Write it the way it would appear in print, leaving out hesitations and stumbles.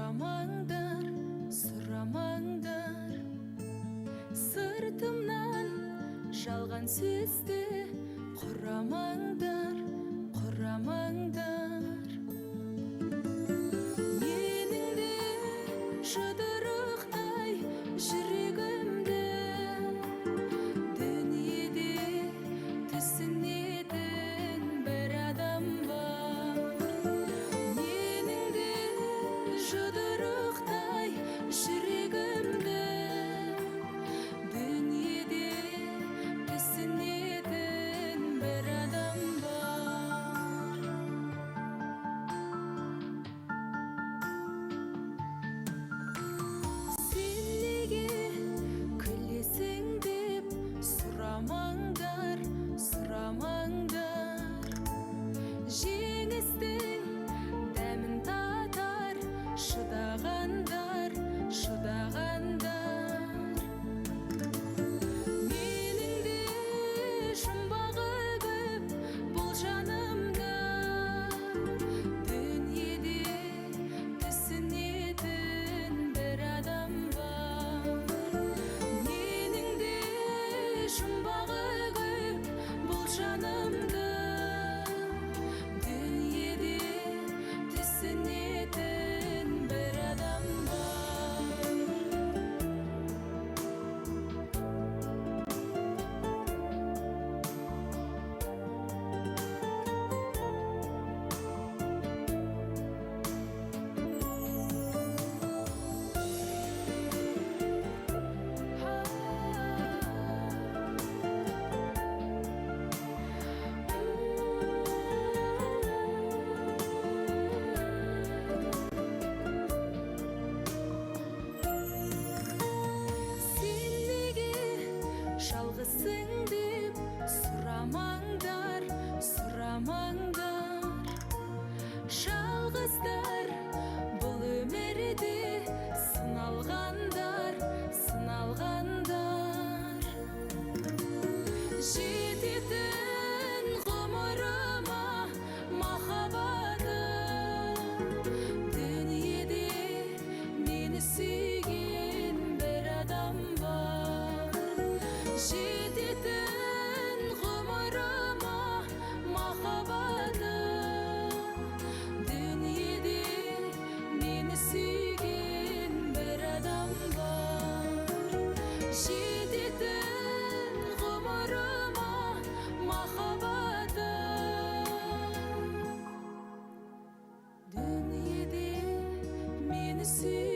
Сұрамаңдар, сұрамаңдар, сыртымнан жалған сөзді құрамаңдар, құрамаңдар. Менің де жұдырықтай жүрегімді дүниеде түсінетін бір адам бар. Менің де жұдырықтай жүрегімді дүниеде түсінетін бір адам бар. Сен неге күлесің деп сұрамаңдар, сұрамаңдар. Жеңістің дәмін татар шыдағандар, шыдағандар. Менің де жұмбағы көп бұл жанымда, дүниеде түсінетін бір адам бар. Менің де жұмбағы көп бұл жанымда, дүниеде түсінетін бір адам бар. Сен неге жалғызсың деп сұрамаңдар, сұрамаңдар. Жалғыздар бұл өмірде сыналғандар, сыналғандар. Жететін ғұмырыма махаббатым, дүниеде мені сүйген бір адам бар. Жететін ғұмырыма махаббатым, дүниеде мені сүйген бір адам бар. Жететін ғұмырыма махаббатым, дүниеде мені сүйген